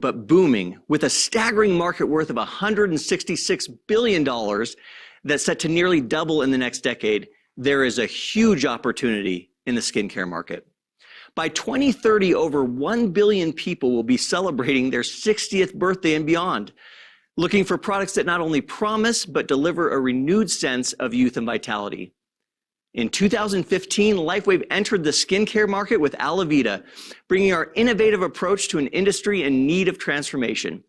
but booming, with a staggering market worth of $166 billion that's set to nearly double in the next decade. There is a huge opportunity in the skincare market. By 2030, over 1 billion people will be celebrating their 60th birthday and beyond, looking for products that not only promise, but deliver a renewed sense of youth and vitality. In 2015, LifeWave entered the skincare market with Alavida, bringing our innovative approach to an industry in need of transformation.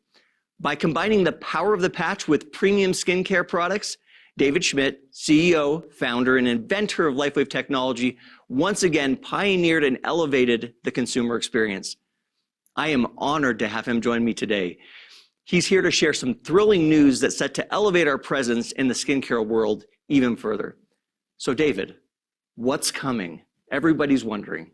By combining the power of the patch with premium skincare products, David Schmidt, CEO, founder, and inventor of LifeWave technology, once again pioneered and elevated the consumer experience. I am honored to have him join me today. He's here to share some thrilling news that's set to elevate our presence in the skincare world even further. So David, what's coming? Everybody's wondering.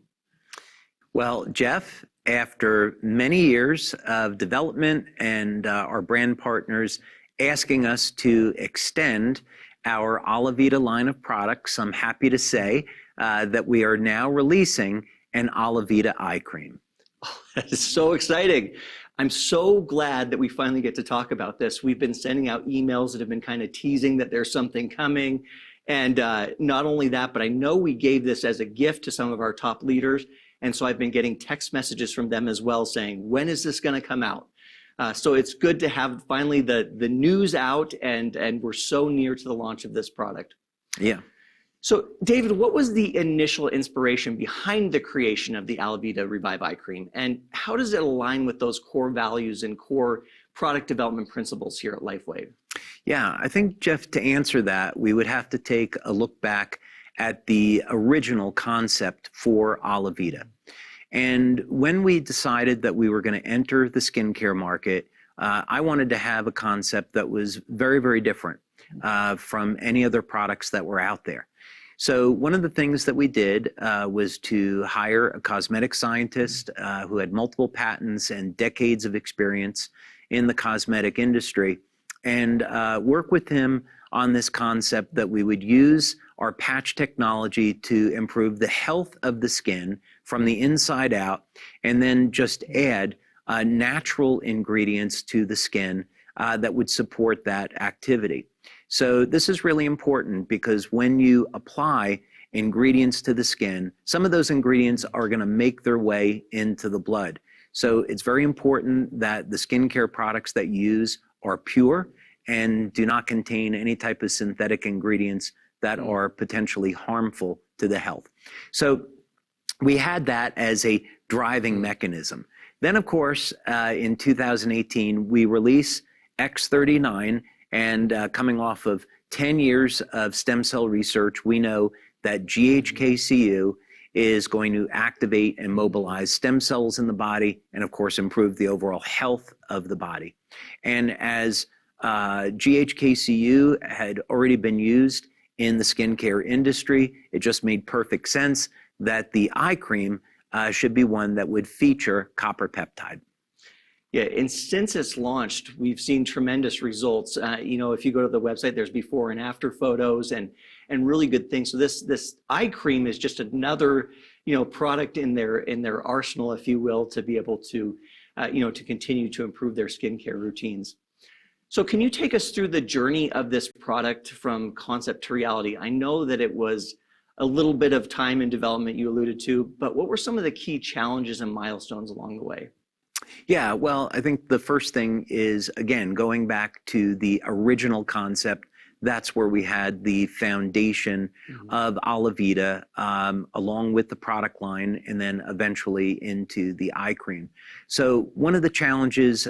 Well, Jeff, after many years of development and our brand partners asking us to extend our Alavida line of products, I'm happy to say that we are now releasing an Alavida eye cream. Oh, that is so exciting. I'm so glad that we finally get to talk about this. We've been sending out emails that have been kind of teasing that there's something coming. And not only that, but I know we gave this as a gift to some of our top leaders. And so I've been getting text messages from them as well saying, when is this going to come out? So it's good to have finally the news out, and we're so near to the launch of this product. Yeah. So David, what was the initial inspiration behind the creation of the Alavida Revive Eye Cream? And how does it align with those core values and core product development principles here at LifeWave? Yeah, I think, Jeff, to answer that, we would have to take a look back at the original concept for Alavida. And when we decided that we were going to enter the skincare market, I wanted to have a concept that was very, very different from any other products that were out there. So one of the things that we did was to hire a cosmetic scientist who had multiple patents and decades of experience in the cosmetic industry, and work with him on this concept that we would use our patch technology to improve the health of the skin from the inside out, and then just add natural ingredients to the skin that would support that activity. So this is really important because when you apply ingredients to the skin, some of those ingredients are going to make their way into the blood. So it's very important that the skincare products that you use are pure and do not contain any type of synthetic ingredients that are potentially harmful to the health. So we had that as a driving mechanism. Then, of course, in 2018, we release X39, and coming off of 10 years of stem cell research, we know that GHKCU is going to activate and mobilize stem cells in the body and, of course, improve the overall health of the body. And as GHKCU had already been used in the skincare industry, it just made perfect sense that the eye cream should be one that would feature copper peptide. Yeah, and since it's launched, we've seen tremendous results. You know, if you go to the website, there's before and after photos and really good things. So this eye cream is just another, you know, product in their arsenal, if you will, to be able to, you know, to continue to improve their skincare routines. So can you take us through the journey of this product from concept to reality? I know that it was a little bit of time in development you alluded to, but what were some of the key challenges and milestones along the way? Yeah, well, I think the first thing is, again, going back to the original concept. That's where we had the foundation of Alavida, along with the product line, and then eventually into the eye cream. So one of the challenges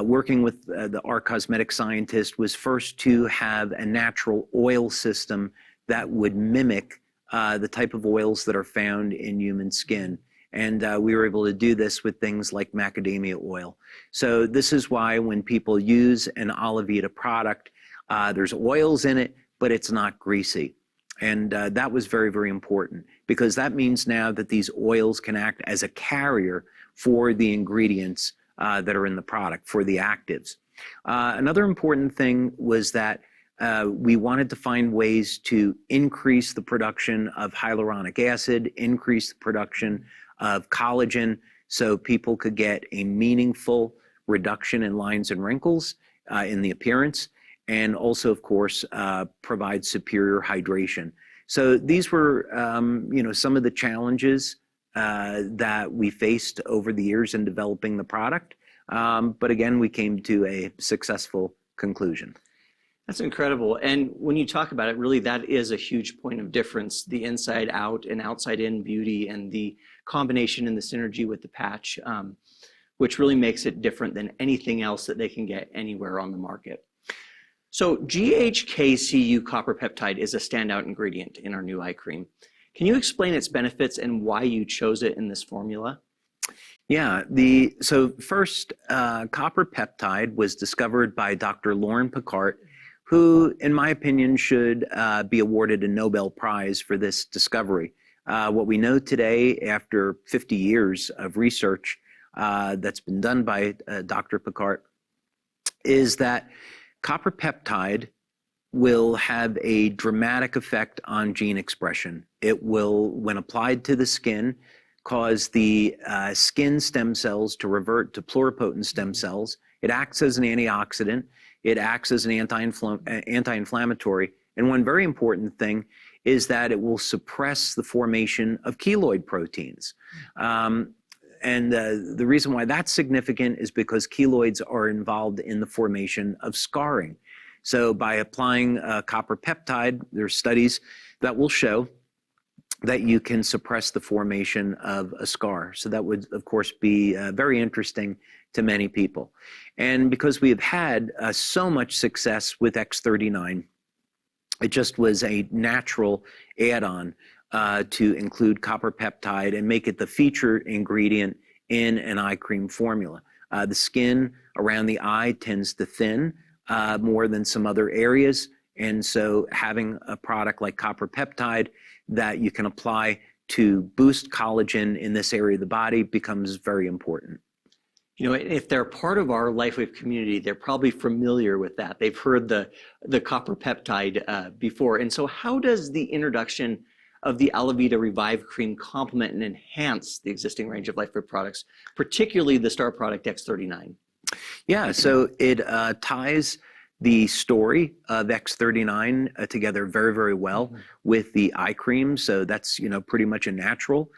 working with our cosmetic scientist was first to have a natural oil system that would mimic the type of oils that are found in human skin. And we were able to do this with things like macadamia oil. So this is why when people use an Alavida product, there's oils in it, but it's not greasy. And that was very, very important, because that means now that these oils can act as a carrier for the ingredients that are in the product, for the actives. Another important thing was that we wanted to find ways to increase the production of hyaluronic acid, increase the production of collagen, so people could get a meaningful reduction in lines and wrinkles in the appearance, and also, of course, provide superior hydration. So these were, some of the challenges that we faced over the years in developing the product. But again, we came to a successful conclusion. That's incredible. And when you talk about it, really, that is a huge point of difference, the inside out and outside in beauty and the combination and the synergy with the patch, which really makes it different than anything else that they can get anywhere on the market. So GHKCU copper peptide is a standout ingredient in our new eye cream. Can you explain its benefits and why you chose it in this formula? Yeah, so first, copper peptide was discovered by Dr. Lauren Picard, who, in my opinion, should be awarded a Nobel Prize for this discovery. What we know today, after 50 years of research that's been done by Dr. Picard, is that copper peptide will have a dramatic effect on gene expression. It will, when applied to the skin, cause the skin stem cells to revert to pluripotent stem cells. It acts as an antioxidant. It acts as an anti-inflammatory. And one very important thing is that it will suppress the formation of keloid proteins. And the reason why that's significant is because keloids are involved in the formation of scarring. So by applying copper peptide, there's studies that will show that you can suppress the formation of a scar. So that would, of course, be very interesting to many people. And because we have had so much success with X39, it just was a natural add-on to include copper peptide and make it the feature ingredient in an eye cream formula. The skin around the eye tends to thin more than some other areas. And so having a product like copper peptide that you can apply to boost collagen in this area of the body becomes very important. You know, if they're part of our LifeWave community, they're probably familiar with that. They've heard the copper peptide before. And so how does the introduction of the Alavida Revive Cream complement and enhance the existing range of LifeWave products, particularly the star product X39? Yeah, so it ties the story of X39 together very, very well with the eye cream. So that's, pretty much a natural.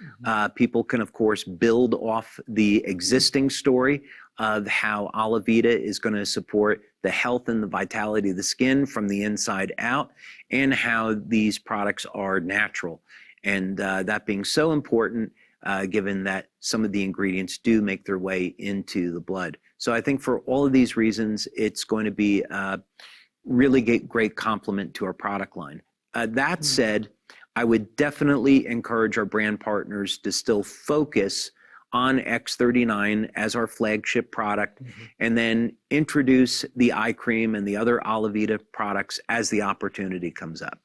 People can, of course, build off the existing story of how Alavida is going to support the health and the vitality of the skin from the inside out, and how these products are natural. And that being so important, given that some of the ingredients do make their way into the blood. So I think for all of these reasons, it's going to be a really great complement to our product line. That said, I would definitely encourage our brand partners to still focus on X39 as our flagship product, and then introduce the eye cream and the other Alavida products as the opportunity comes up.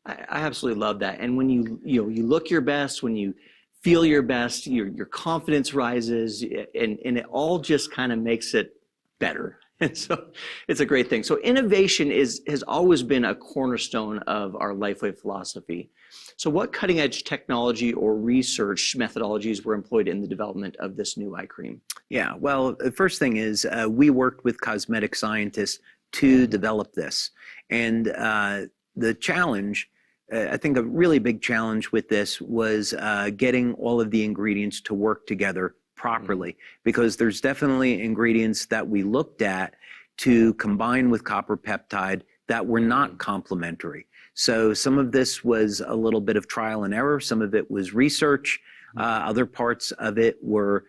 I absolutely love that. And when you look your best, when you feel your best, your confidence rises, and it all just kind of makes it better. And so it's a great thing. So innovation has always been a cornerstone of our LifeWave philosophy. So what cutting edge technology or research methodologies were employed in the development of this new eye cream? Yeah, well, the first thing is we worked with cosmetic scientists to develop this. And the challenge, I think a really big challenge with this was getting all of the ingredients to work together properly, because there's definitely ingredients that we looked at to combine with copper peptide that were not complementary. So some of this was a little bit of trial and error. Some of it was research. Other parts of it were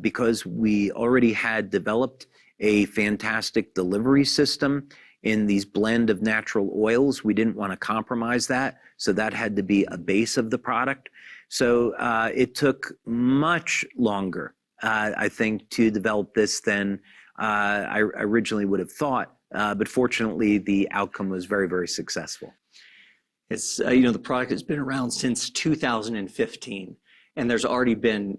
because we already had developed a fantastic delivery system in these blend of natural oils. We didn't want to compromise that, so that had to be a base of the product. So it took much longer, I think, to develop this than I originally would have thought. But fortunately, the outcome was very, very successful. It's, the product has been around since 2015. And there's already been,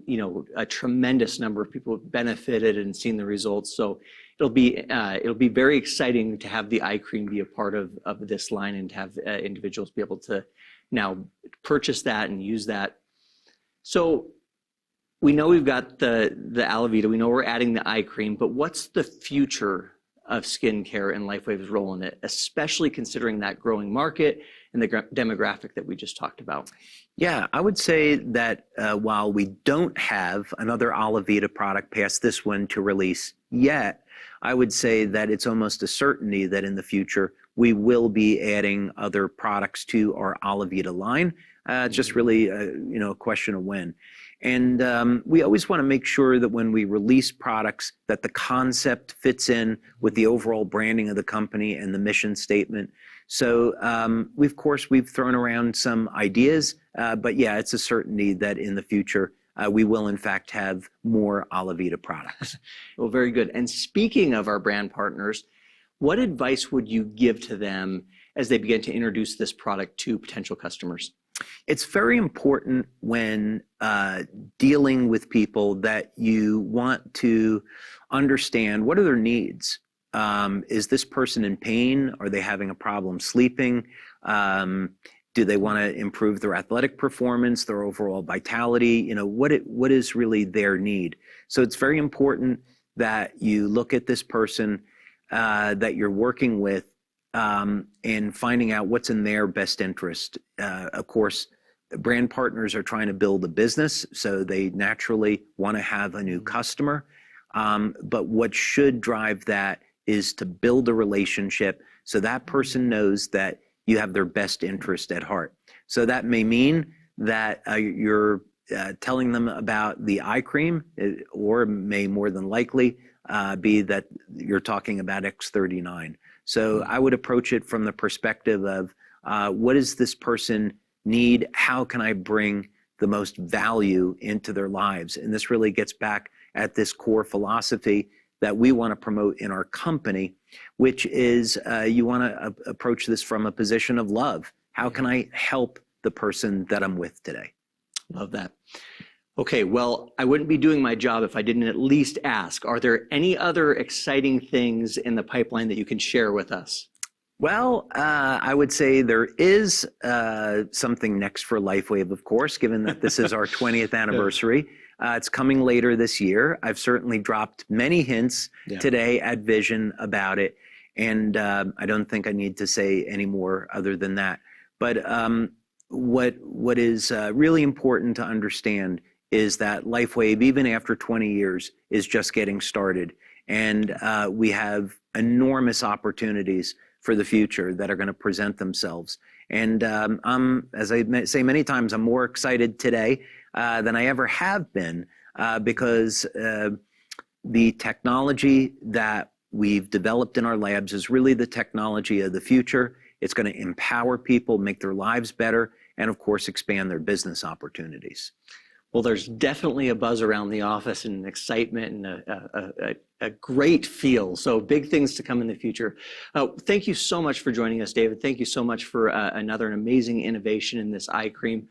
a tremendous number of people who've benefited and seen the results. So it'll be very exciting to have the eye cream be a part of this line, and to have individuals be able to now purchase that and use that. So We know we've got the Alavida. We know we're adding the eye cream, but what's the future of skincare and LifeWave's role in it, especially considering that growing market and the demographic that we just talked about? Yeah, I would say that while we don't have another Alavida product past this one to release yet, I would say that it's almost a certainty that in the future we will be adding other products to our Alavida line. It's just really a question of when. And we always want to make sure that when we release products that the concept fits in with the overall branding of the company and the mission statement. So of course, we've thrown around some ideas, but yeah, it's a certainty that in the future, we will in fact have more Alavida products. Well, very good. And speaking of our brand partners, what advice would you give to them as they begin to introduce this product to potential customers? It's very important when dealing with people that you want to understand what are their needs. Is this person in pain? Are they having a problem sleeping? Do they want to improve their athletic performance, their overall vitality? What is really their need? So it's very important that you look at this person that you're working with and finding out what's in their best interest. Of course, brand partners are trying to build a business, so they naturally want to have a new customer. But what should drive that is to build a relationship so that person knows that you have their best interest at heart. So that may mean that you're telling them about the eye cream, or may more than likely be that you're talking about X39. So I would approach it from the perspective of what does this person need? How can I bring the most value into their lives? And this really gets back at this core philosophy that we want to promote in our company, which is you want to approach this from a position of love. How can I help the person that I'm with today? Love that. Okay, well, I wouldn't be doing my job if I didn't at least ask, are there any other exciting things in the pipeline that you can share with us? Well, I would say there is something next for LifeWave, of course, given that this is our 20th anniversary. It's coming later this year. I've certainly dropped many hints today at Vision about it, and I don't think I need to say any more other than that. But what is really important to understand is that LifeWave, even after 20 years, is just getting started. And we have enormous opportunities for the future that are going to present themselves. And as I say many times, I'm more excited today than I ever have been because the technology that we've developed in our labs is really the technology of the future. It's going to empower people, make their lives better, and of course, expand their business opportunities. Well, there's definitely a buzz around the office and excitement and a great feel. So big things to come in the future. Thank you so much for joining us, David. Thank you so much for another amazing innovation in this eye cream.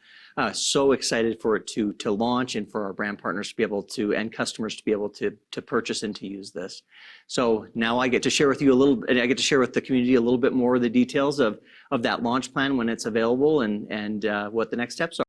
So excited for it to launch and for our brand partners to be able to, and customers to be able to purchase and to use this. So now I get to share with you a little, and I get to share with the community a little bit more of the details of that launch plan when it's available and what the next steps are.